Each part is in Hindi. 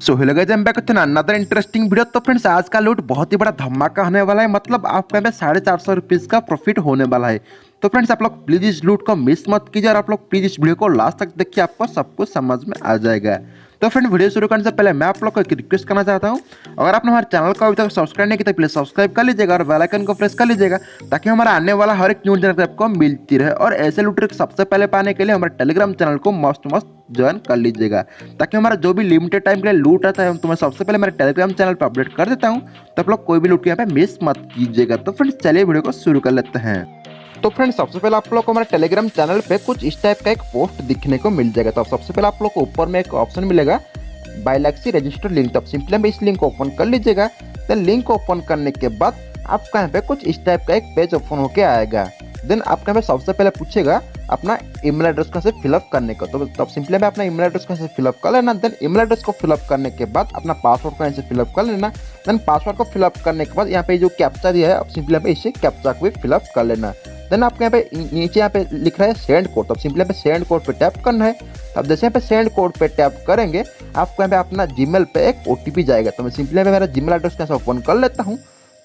So hello guys, I am back with another interesting video. तो फ्रेंड्स, आज का लूट बहुत ही बड़ा धमाका होने वाला है। मतलब आपको यहाँ पे 450 रुपीज़ का प्रॉफिट होने वाला है। तो फ्रेंड्स, आप लोग प्लीज इस लूट को मिस मत कीजिए और आप लोग प्लीज इस वीडियो को लास्ट तक देखिए, आपको सब कुछ समझ में आ जाएगा। तो फ्रेंड, वीडियो शुरू करने से पहले मैं आप लोग को एक रिक्वेस्ट करना चाहता हूं, अगर आपने हमारे चैनल को अभी तक सब्सक्राइब नहीं किया तो प्लीज सब्सक्राइब कर लीजिएगा और बेल आइकन को प्रेस कर लीजिएगा, ताकि हमारा आने वाला हर एक न्यूज़ जानकारी आपको मिलती रहे। और ऐसे लूट ट्रिक सबसे पहले पाने के लिए हमारे टेलीग्राम चैनल को मस्त ज्वाइन कर लीजिएगा, ताकि हमारा जो भी लिमिटेड टाइम के लिए लूट आता है तो मैं सबसे पहले मेरे टेलीग्राम चैनल पर अपडेट कर देता हूं। तो आप लोग कोई भी लूट यहाँ पे मिस मत कीजिएगा। तो फ्रेंड्स, चलिए वीडियो को शुरू कर लेते हैं। तो फ्रेंड्स, सबसे पहले आप लोग को हमारे टेलीग्राम चैनल पे कुछ इस टाइप का एक पोस्ट दिखने को मिल जाएगा। तो सबसे पहले आप लोग को ऊपर में एक ऑप्शन मिलेगा बायलैक्सी रजिस्टर लिंक। तो आप सिंपली इस लिंक को ओपन कर लीजिएगा। देन लिंक को ओपन करने के बाद आपका यहाँ पे कुछ इस टाइप का एक पेज ओपन होके आएगा। देन आपका यहाँ पे सबसे पहले पूछेगा अपना ईमेल एड्रेस को फिलअप करने को। तो तब सिंपली में अपना ईमेल एड्रेस को फिलअप कर लेना। देन ईमेल एड्रेस को फिलअप करने के बाद अपना पासवर्ड को यहाँ फिलअप कर लेना। देन पासवर्ड को फिलअप करने के बाद यहाँ पे जो कैप्चा दिया है, अब सिंपली पे इसे कैप्चा को भी फिलअप कर लेना। देन आपके यहाँ पे नीचे यहाँ पे लिख रहा है सेंड कोड। तो सिंपली पे सेंड कोड पे टैप करना है। अब जैसे यहाँ पे सेंड कोड पे टैप करेंगे, आपको यहाँ पे अपना जीमेल पे एक ओटीपी जाएगा। तो मैं सिंपली पे मेरा जीमेल एड्रेस कैसे ओपन कर लेता हूँ।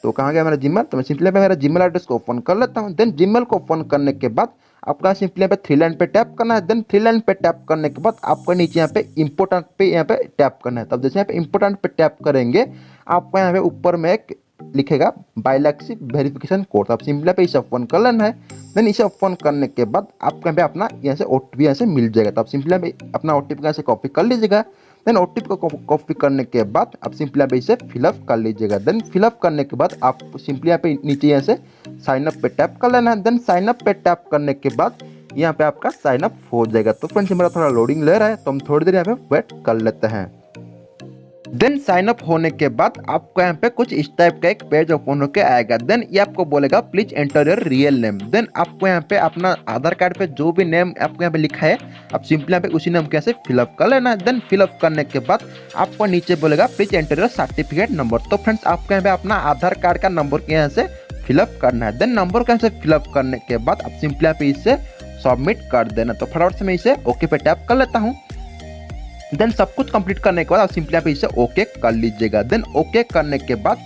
तो कहाँ गया मेरा जीमेल, तो मैं सिंपली पे मेरा जीमेल एड्रेस को ओपन कर लेता हूँ। देन जीमेल को ओपन करने के बाद आपका सिंपली पे थ्री लाइन पे टैप करना है। देन थ्री लाइन पे टैप करने के बाद आपको नीचे यहाँ पे इम्पोर्टेंट पे यहाँ पे टैप करना है। तब जैसे यहाँ पे इम्पोर्टेंट पे टैप करेंगे, आपको यहाँ पे ऊपर में एक लिखेगा बायलैक्सी वेरिफिकेशन कोड। तो आप सिंपली पे इसे ओपन कर लेना है। देन इसे ओपन करने के बाद आपको यहाँ पे अपना यहाँ से ओटीपी यहाँ से मिल जाएगा। तो आप सिंपली अपना ओटीपी यहाँ से कॉपी कर लीजिएगा। देन ओटीपी को कॉपी करने के बाद आप सिंपली यहाँ पे इसे फिलअप कर लीजिएगा। देन फिलअप करने के बाद आप सिंपली यहाँ पे नीचे यहाँ से साइन अप पे टैप कर लेना है। देन साइन अप पे टैप करने के बाद यहाँ पे आपका साइन अप हो जाएगा। तो फ्रेंड्स, मेरा थोड़ा लोडिंग ले रहा है, तो हम थोड़ी देर यहाँ पे वेट कर लेते हैं। देन साइन अप होने के बाद आपको यहाँ पे कुछ इस टाइप का एक पेज ओपन होके आएगा। देन ये आपको बोलेगा please enter your real name. Then आपको यहाँ पे अपना आधार कार्ड पे जो भी नेम आपको यहाँ पे लिखा है, आप सिंपली यहाँ पे उसी नेम के यहाँ से फिलअप कर लेना है। देन फिलअप करने के बाद आपको नीचे बोलेगा please enter your certificate number. तो फ्रेंड्स, आपको यहाँ पे अपना आधार कार्ड का नंबर के यहाँ से फिलअप करना है। देन नंबर के यहाँ से फिलअप करने के बाद आप सिंपली यहाँ पे इसे सबमिट कर देना। तो फटाफट से मैं इसे ओके पे टैप कर लेता हूँ। देन सब कुछ कंप्लीट करने के बाद आप सिंपली यहाँ पे इसे ओके कर लीजिएगा। देन ओके करने के बाद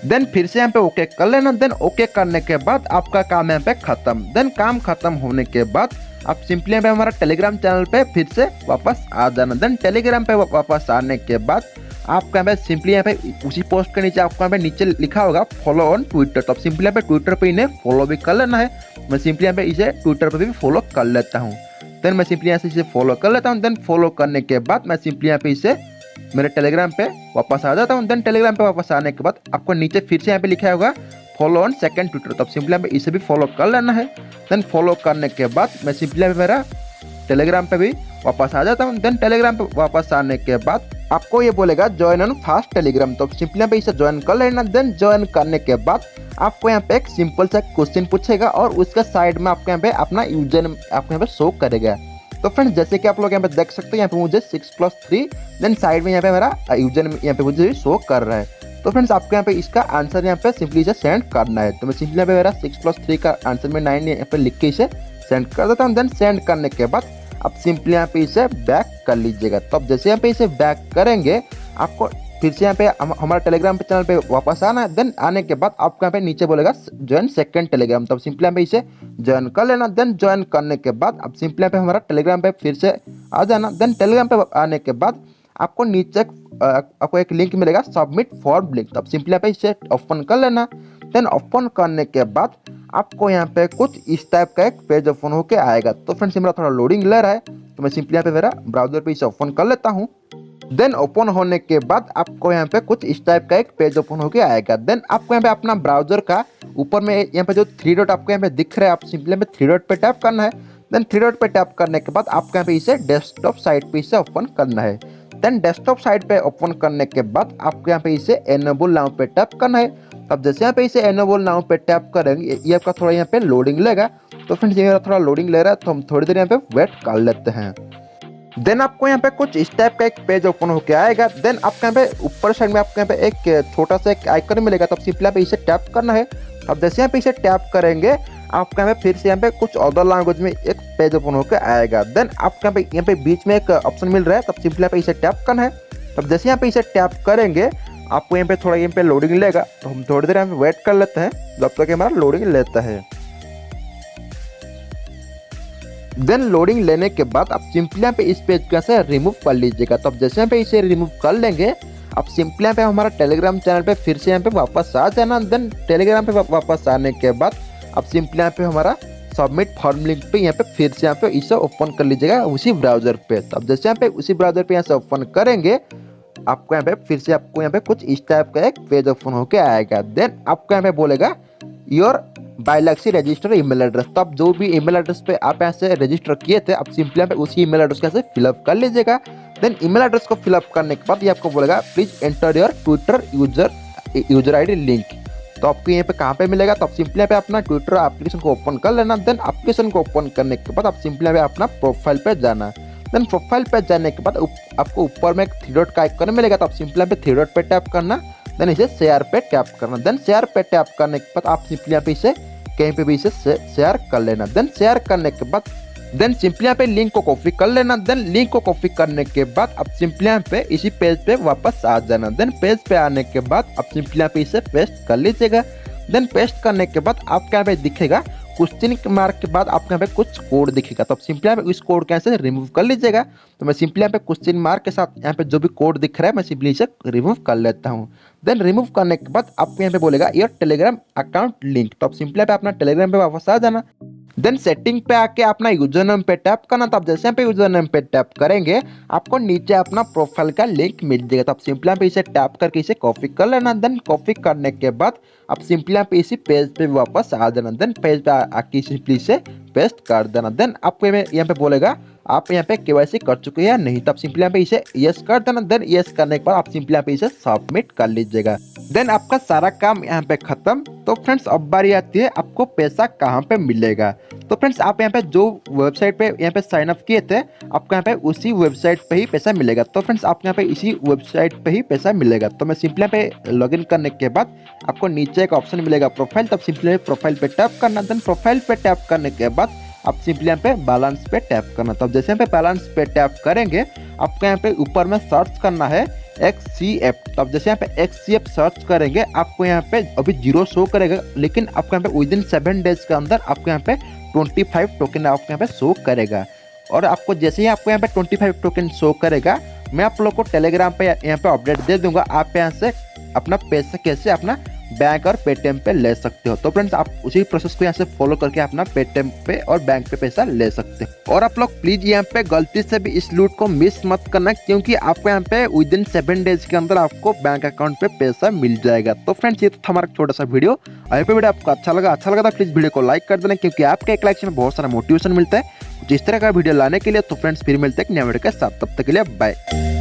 देन फिर से यहाँ पे ओके कर लेना। देन ओके करने के बाद आपका काम यहाँ पे खत्म। देन काम खत्म होने के बाद आप सिंपली यहाँ पे हमारा टेलीग्राम चैनल पे फिर से वापस आ जाना। देन टेलीग्राम पे वापस आने के बाद आपका यहाँ पे सिंपली यहाँ पे उसी पोस्ट के नीचे आपको यहाँ पे नीचे लिखा होगा फॉलो ऑन ट्विटर। तो आप सिंपली यहाँ पे ट्विटर पे इन्हें फॉलो भी कर लेना है। मैं सिंपली यहाँ पे इसे ट्विटर पे भी फॉलो कर लेता हूँ। देन मैं सिंपली यहाँ से इसे फॉलो कर लेता हूँ। देन फॉलो करने के बाद मैं सिंपली यहाँ पे इसे मेरे टेलीग्राम पे वापस आ जाता हूँ। देन टेलीग्राम पे वापस आने के बाद आपको नीचे फिर से यहाँ पे लिखा होगा फॉलो ऑन सेकंड ट्विटर। तो सिंपली यहाँ पे इसे भी फॉलो कर लेना है। देन फॉलो करने के बाद मैं सिंपली यहाँ पे मेरा टेलीग्राम पे भी वापस आ जाता हूँ। देन टेलीग्राम पे वापस आने के बाद आपको ये बोलेगा ज्वाइन ऑन फास्ट टेलीग्राम। तो सिंपली यहाँ पे इसे ज्वाइन कर लेना। देन ज्वाइन करने के बाद आपको यहाँ पे एक सिंपल सा क्वेश्चन पूछेगा और उसके साइड में आपको यहाँ पे अपना यूजर आपको यहाँ पे शो करेगा। तो फ्रेंड्स, जैसे कि आप लोग यहाँ पे देख सकते हैं, यहाँ पे मुझे 6+3 देन साइड में यहाँ पे मेरा यूजर यहाँ पे मुझे शो कर रहा है। तो फ्रेंड्स, आपको यहाँ पे इसका आंसर यहाँ पे सिंपली इसे सेंड करना है। तो मैं सिंपली यहाँ पे मेरा 6+3 का आंसर में 9 यहाँ पे लिख के इसे सेंड कर देता हूँ। देन सेंड करने के बाद आप सिंपली यहाँ पे इसे बैक कर लीजिएगा। तो अब जैसे यहाँ पे इसे बैक करेंगे, आपको फिर से यहाँ पे हमारा टेलीग्राम पे चैनल पे वापस आना है। देन आने के बाद आपको यहाँ पे नीचे बोलेगा ज्वाइन सेकंड टेलीग्राम। तो सिंपली यहाँ पे इसे ज्वाइन कर लेना। देन ज्वाइन करने के बाद आप सिंपली यहाँ पे हमारा टेलीग्राम पे फिर से आ जाना। देन टेलीग्राम पे आने के बाद आपको नीचे आपको एक लिंक मिलेगा सबमिट फॉर्म लिंक। तो आप सिंपली यहाँ पे इसे ओपन कर लेना। देन ओपन करने के बाद आपको यहाँ पे कुछ इस टाइप का एक पेज ओपन होके आएगा। तो फ्रेंड्स, मेरा थोड़ा लोडिंग ले रहा है, तो मैं सिंपली यहाँ पे मेरा ब्राउजर पे इसे ओपन कर लेता हूँ। देन ओपन होने के बाद आपको यहाँ पे कुछ इस टाइप का एक पेज ओपन होके आएगा। देन आपको यहाँ पे अपना ब्राउजर का ऊपर में यहाँ पे जो 3 डॉट आपको यहाँ पे दिख रहा है, आप सिंपली यहाँ पे 3 डॉट पे टैप करना है। देन 3 डॉट पे टैप करने के बाद आपको यहाँ पे इसे डेस्कटॉप साइट पे इसे ओपन करना है। देन डेस्कटॉप साइट पे ओपन करने के बाद आपको यहाँ पे इसे एनेबल नाउ पे टैप करना है। अब जैसे यहाँ पे इसे एनेबल नाउ पे टैप करेंगे, ये आपका थोड़ा यहाँ पे लोडिंग लेगा। तो फ्रेंड्स, ये मेरा थोड़ा लोडिंग ले रहा है, तो हम थोड़ी देर यहाँ पे वेट कर लेते हैं। देन आपको यहाँ पे कुछ इस टाइप का एक पेज ओपन होके आएगा। देन आपको यहाँ पे ऊपर साइड में आपको यहाँ पे एक छोटा सा एक आइकन मिलेगा। तो सिंपली यहाँ पे इसे टैप करना है। अब जैसे यहाँ पे इसे टैप करेंगे, आपको यहाँ पे फिर से यहाँ पे कुछ अदर लैंग्वेज में एक पेज ओपन होकर आएगा। देन आपको यहाँ पे बीच में एक ऑप्शन मिल रहा है। तब सिंपली यहाँ पे इसे टैप करना है। तब जैसे यहाँ पे इसे टैप करेंगे आपको यहाँ पे थोड़ा यहाँ पे लोडिंग लेगा, तो हम थोड़ी देर यहाँ पे वेट कर लेते हैं जब तक हमारा लोडिंग लेता है। देन लोडिंग लेने के बाद आप सिंपली यहाँ पे इस पेज को ऐसे रिमूव कर लीजिएगा। तो अब जैसे यहाँ पे इसे रिमूव कर लेंगे आप सिंपली यहाँ पे हमारा टेलीग्राम चैनल पे फिर से यहाँ पे वापस आ जाना। देन टेलीग्राम पे वापस आने के बाद आप सिंपली यहाँ पे हमारा सबमिट फॉर्म लिंक पे यहाँ पे फिर से यहाँ पे इसे ओपन कर लीजिएगा उसी ब्राउजर पे। तो अब जैसे यहाँ पे उसी ब्राउजर पे यहाँ से ओपन करेंगे आपको यहाँ पे फिर से आपको यहाँ पे कुछ इस टाइप का एक पेज ओपन होके आएगा। देन आपको यहाँ पे बोलेगा your biology register email address. तो आप जो भी ईमेल एड्रेस पे आप यहाँ से रजिस्टर किए थे आप सिंपली यहाँ पे उसी ईमेल एड्रेस को ऐसे फिलअप कर लीजिएगा। देन ईमेल एड्रेस को फिलअप करने के बाद ये आपको बोलेगा please enter your Twitter user ID link. तो आपको यहाँ पे कहाँ पे मिलेगा, तो आप सिंपली यहाँ पे अपना ट्विटर एप्लीकेशन को ओपन कर लेना। देन एप्लीकेशन को ओपन करने के बाद आप सिंपली यहाँ पे अपना प्रोफाइल पे जाना। देन प्रोफाइल पे जाने के बाद आपको ऊपर में एक थ्री डॉट का आइकन मिलेगा, तो आप सिंपली यहाँ पे थ्री डॉट पे टैप करना। देन इसे शेयर पे टैप करना। देन शेयर पे टैप करने के बाद आप सिंपली यहाँ पे इसे कहीं पे भी इसे शेयर कर लेना। देन शेयर करने के बाद देन सिंपली यहाँ पे लिंक को कॉपी कर लेना। देन लिंक को कॉपी करने के बाद आप सिंपली यहाँ पे इसी पेज पे वापस आ जाना। देन पेज पे आने के बाद आप सिंपली यहाँ पे इसे पेस्ट कर लीजिएगा। देन पेस्ट करने के बाद आपके यहाँ पे दिखेगा क्वेश्चन मार्क के बाद आपके यहाँ पे कुछ कोड दिखेगा, तो आप सिंपली यहाँ पे इस कोड को ऐसे रिमूव कर लीजिएगा। तो मैं सिंपली यहाँ पे क्वेश्चन मार्क के साथ यहाँ पे जो भी कोड दिख रहा है मैं सिंपली इसे रिमूव कर लेता हूँ। देन रिमूव करने के बाद आपको यहाँ पे बोलेगा योर टेलीग्राम अकाउंट लिंक। तो आप सिंपली यहाँ पे अपना टेलीग्राम पे वापस आ जाना। देन सेटिंग पे आके अपना यूजर नेम पे टैप करना। तो आप जैसे यहाँ पे यूजर नेम पे टैप करेंगे आपको नीचे अपना प्रोफाइल का लिंक मिल जाएगा। तो आप सिंपली यहाँ पे इसे टैप करके इसे कॉपी कर लेना। देन कॉपी करने के बाद आप सिंपली यहाँ पे इसी पेज पे वापस आ जाना। देन पेज पे आके सिंपली इसे पेस्ट कर देना। देन आपको यहाँ पे बोलेगा आप यहाँ पे केवाईसी कर चुके हैं या नहीं, तो आप सिंपली यहाँ पे इसे यस कर देना। देन यस करने के बाद आप सिंपली यहाँ पे इसे सबमिट कर लीजिएगा। देन आपका सारा काम यहाँ पे खत्म। तो फ्रेंड्स अब बारी आती है आपको पैसा कहाँ पे मिलेगा। तो फ्रेंड्स आप यहाँ पे जो वेबसाइट पे यहाँ पे साइन अप किए थे आपको यहाँ पे उसी वेबसाइट पे ही पैसा मिलेगा। तो फ्रेंड्स आपको यहाँ पे इसी वेबसाइट पे ही पैसा मिलेगा। तो मैं सिंपली यहाँ पे लॉगिन करने के बाद आपको नीचे एक ऑप्शन मिलेगा प्रोफाइल, तब सिंपली प्रोफाइल पे टैप करना। देन प्रोफाइल पे टैप करने के बाद आप सिंपली यहाँ पे बैलेंस पे टैप करना। तब जैसे यहाँ पे बैलेंस पे टैप करेंगे आपको यहाँ पे ऊपर में सर्च करना है XCF। तब जैसे यहाँ पे XCF सर्च करेंगे आपको यहाँ पे अभी 0 शो करेगा, लेकिन आपको यहाँ पे विदिन 7 डेज के अंदर आपको यहाँ पे 25 टोकन आपको यहाँ पे शो करेगा। और आपको जैसे ही आपको यहाँ पे 25 टोकन शो करेगा मैं आप लोग को टेलीग्राम पे यहाँ पे अपडेट दे दूंगा। आप यहाँ से अपना पैसा कैसे अपना बैंक और पेटीएम पे ले सकते हो। तो फ्रेंड्स आप उसी प्रोसेस को यहाँ से फॉलो करके अपना पेटीएम पे और बैंक पे पैसा ले सकते हो। और आप लोग प्लीज यहाँ पे गलती से भी इस लूट को मिस मत करना, क्योंकि आपको यहाँ पे विदिन 7 डेज के अंदर आपको बैंक अकाउंट पे पैसा मिल जाएगा। तो फ्रेंड्स ये तो हमारा छोटा सा वीडियो। अगर वीडियो आपको अच्छा लगा तो प्लीज वीडियो को लाइक कर देना, क्योंकि आपके एक लाइक से बहुत सारा मोटिवेशन मिलता है जिस तरह का वीडियो लाने के लिए। तो फ्रेंड्स फिर मिलते हैं एक नए वीडियो के साथ, तब तक के लिए बाय।